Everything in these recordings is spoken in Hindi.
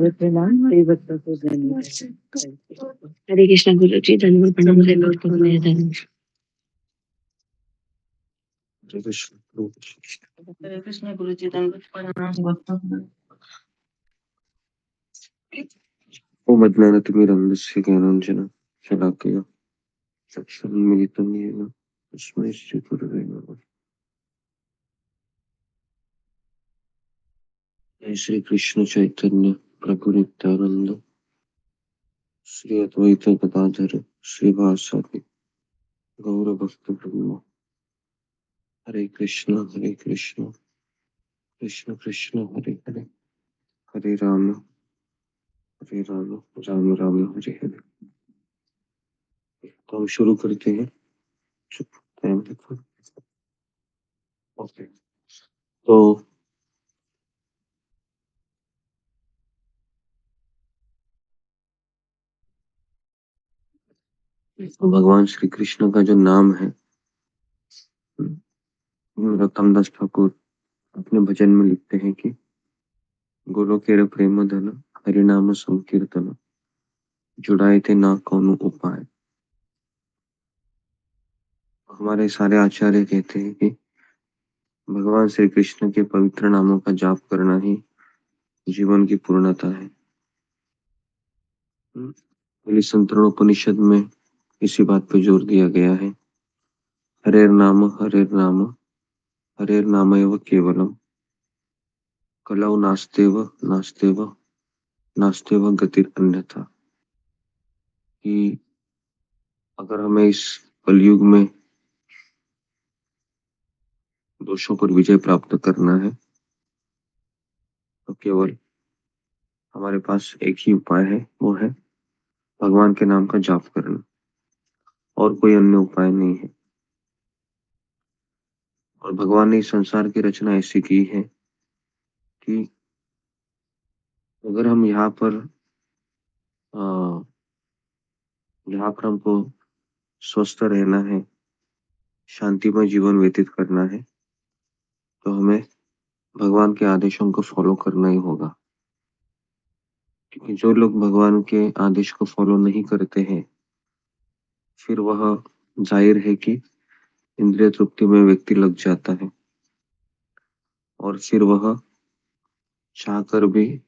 हरे कृष्ण गुरु जी, धन्यवाद प्रणाम धन्यवाद धन्यवाद। हरे कृष्ण गुरु जी, धन्यवाद प्रणाम ओम अज्ञानतिमिरन्धस्य ज्ञानाञ्जन शलाकया चक्षुरुन्मीलितं येन तस्मै श्रीगुरवे नमः। जय श्री कृष्ण चैतन्य प्रभु नित्यानंद श्री अद्वैत गदाधर श्रीवासादि गौर भक्त वृंद। हरे कृष्ण कृष्ण कृष्ण हरे हरे, हरे राम राम राम हरे हरे। तो हम शुरू करते हैं। चुप टाइम देखो। ओके, तो भगवान श्री कृष्ण का जो नाम है, रतनदास ठाकुर अपने भजन में लिखते हैं कि गोलोकेर प्रेम धन हरिनाम संकीर्तन जुड़ाए थे ना कौनो उपाय। हमारे सारे आचार्य कहते हैं कि भगवान श्री कृष्ण के पवित्र नामों का जाप करना ही जीवन की पूर्णता है। संतरणोपनिषद में इसी बात पे जोर दिया गया है। हरेर नाम हरेर नाम एव केवलम कलौ नास्तेव नास्तेव नास्तेव गतिर अन्यथा। कि अगर हमें इस कलयुग में दोषों पर विजय प्राप्त करना है तो केवल हमारे पास एक ही उपाय है, वो है भगवान के नाम का जाप करना, और कोई अन्य उपाय नहीं है। और भगवान ने इस संसार की रचना ऐसी की है कि अगर हम यहाँ पर हमको स्वस्थ रहना है, शांतिमय जीवन व्यतीत करना है, तो हमें भगवान के आदेशों को फॉलो करना ही होगा। क्योंकि जो लोग भगवान के आदेश को फॉलो नहीं करते हैं, फिर वह जाहिर है कि इंद्रिय तृप्ति में व्यक्ति लग जाता है और फिर वह चाहकर भी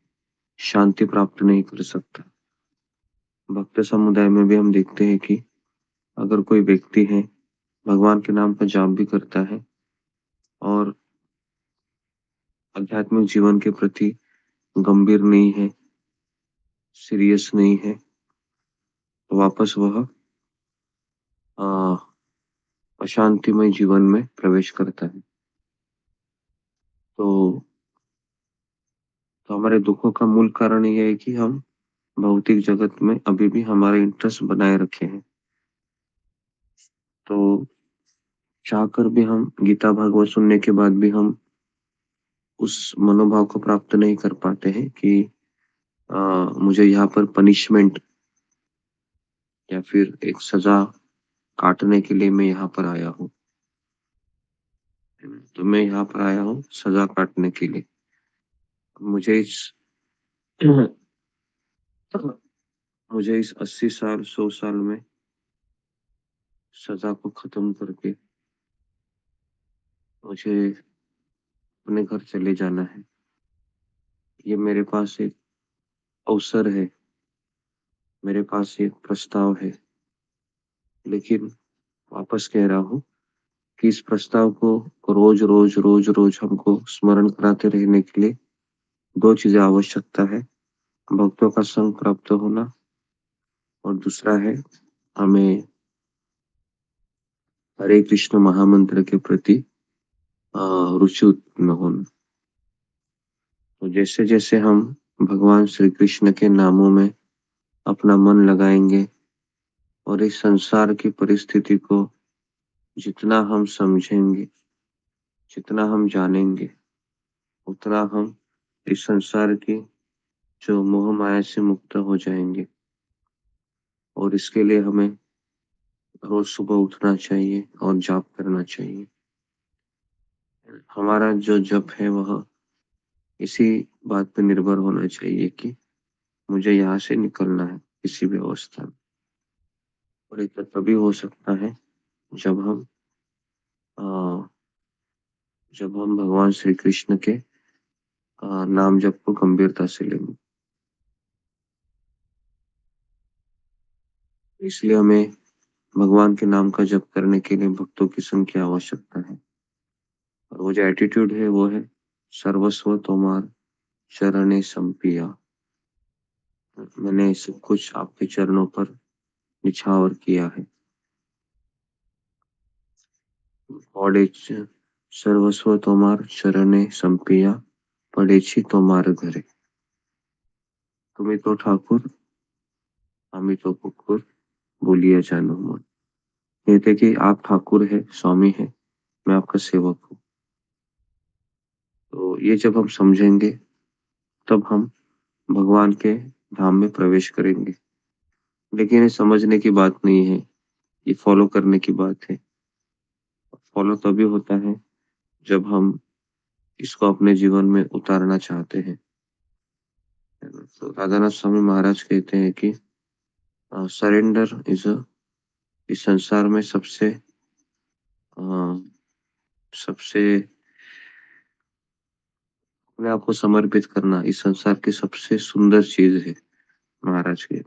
शांति प्राप्त नहीं कर सकता। भक्त समुदाय में भी हम देखते हैं कि अगर कोई व्यक्ति है, भगवान के नाम का जाप भी करता है और आध्यात्मिक जीवन के प्रति गंभीर नहीं है, सीरियस नहीं है, तो वापस वह अशांतिमय जीवन में प्रवेश करता है। तो हमारे दुखों का मूल कारण यह है कि हम भौतिक जगत में अभी भी हमारा इंटरेस्ट बनाए रखे हैं। तो चाहकर भी हम गीता भागवत सुनने के बाद भी हम उस मनोभाव को प्राप्त नहीं कर पाते हैं कि मुझे यहाँ पर पनिशमेंट या फिर एक सजा काटने के लिए मैं यहाँ पर आया हूँ। तो मैं यहाँ पर आया हूँ सजा काटने के लिए। मुझे इस मुझे इस 80 साल 100 साल में सजा को खत्म करके मुझे अपने घर चले जाना है। ये मेरे पास एक अवसर है, मेरे पास एक प्रस्ताव है, लेकिन वापस कह रहा हूँ कि इस प्रस्ताव को रोज रोज रोज रोज हमको स्मरण कराते रहने के लिए दो चीजें आवश्यकता है। भक्तों का संग प्राप्त होना और दूसरा है हमें हरे कृष्ण महामंत्र के प्रति रुचि उत्पन्न होना। तो जैसे जैसे हम भगवान श्री कृष्ण के नामों में अपना मन लगाएंगे और इस संसार की परिस्थिति को जितना हम समझेंगे, जितना हम जानेंगे, उतना हम इस संसार की जो मोह माया से मुक्त हो जाएंगे। और इसके लिए हमें रोज सुबह उठना चाहिए और जाप करना चाहिए। हमारा जो जप है वह इसी बात पर निर्भर होना चाहिए कि मुझे यहाँ से निकलना है किसी भी अवस्था में। और ये तो तभी हो सकता है जब हम अ, जब हम भगवान श्री कृष्ण के नाम जप को गंभीरता से लेंगे। इसलिए हमें भगवान के नाम का जप करने के लिए भक्तों की संख्या आवश्यकता है। और वो जो एटीट्यूड है वो है सर्वस्व तोमार चरणे संपिया। मैंने सब कुछ आपके चरणों पर निछावर किया है। पड़े सर्वस्व तोमार चरणे संपिया पड़ेछि तोमार घरे। तुम्हें तो ठाकुर हमें तो कुकुर बोलिया जानो मन। कहते कि आप ठाकुर है, स्वामी है, मैं आपका सेवक हूँ। तो ये जब हम समझेंगे तब हम भगवान के धाम में प्रवेश करेंगे। लेकिन ये समझने की बात नहीं है, ये फॉलो करने की बात है। फॉलो तभी होता है जब हम इसको अपने जीवन में उतारना चाहते हैं। तो राधानाथ स्वामी महाराज कहते हैं कि सरेंडर इज इस संसार में अ, सबसे अपने आप को समर्पित करना इस संसार की सबसे सुंदर चीज है। महाराज के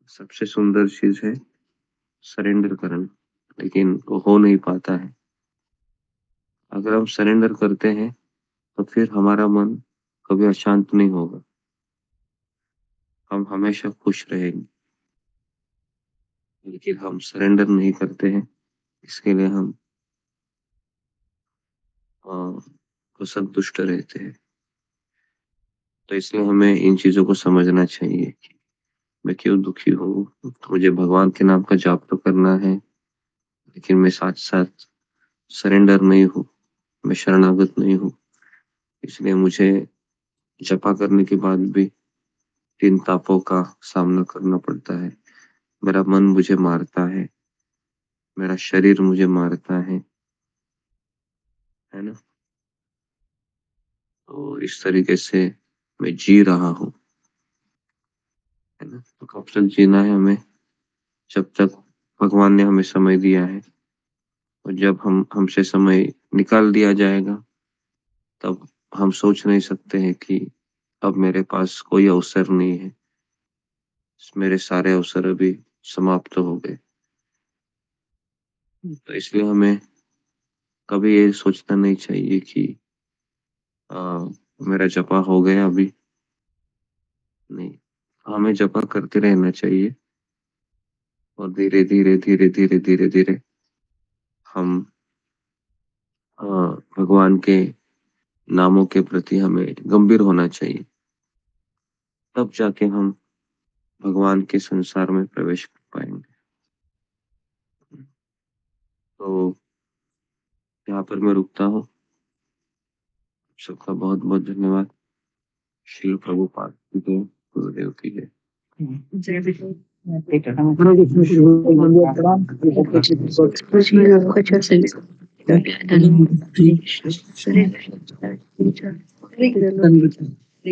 सबसे सुंदर चीज है सरेंडर करना, लेकिन वो हो नहीं पाता है। अगर हम सरेंडर करते हैं तो फिर हमारा मन कभी अशांत नहीं होगा, हम हमेशा खुश रहेंगे। लेकिन हम सरेंडर नहीं करते हैं, इसके लिए हम असंतुष्ट रहते हैं। तो इसलिए हमें इन चीजों को समझना चाहिए कि मैं क्यों दुखी हूँ। तो मुझे भगवान के नाम का जाप तो करना है, लेकिन मैं साथ साथ सरेंडर नहीं हूँ, मैं शरणागत नहीं हूँ। इसलिए मुझे जपा करने के बाद भी तीन तापों का सामना करना पड़ता है। मेरा मन मुझे मारता है, मेरा शरीर मुझे मारता है ना। तो इस तरीके से मैं जी रहा हूँ, है ना। तो कब तक जीना है हमें? जब तक भगवान ने हमें समय दिया है। और जब हम हमसे समय निकाल दिया जाएगा तब हम सोच नहीं सकते हैं कि अब मेरे पास कोई अवसर नहीं है, मेरे सारे अवसर अभी समाप्त हो गए। तो इसलिए हमें कभी ये सोचना नहीं चाहिए कि आ, मेरा जपा हो गया अभी। नहीं, हमें जपा करते रहना चाहिए। और धीरे धीरे धीरे धीरे धीरे धीरे हम आ, भगवान के नामों के प्रति हमें गंभीर होना चाहिए। तब जाके हम भगवान के संसार में प्रवेश कर पाएंगे। तो यहाँ पर मैं रुकता हूँ। सबका बहुत बहुत धन्यवाद। श्री प्रभुपाद की जय, गुरुदेव की जय।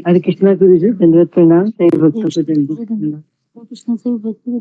हरे कृष्णा गुरु जी, दंडवत प्रणाम। सही भक्तों को दंडवत कृष्ण से भक्ति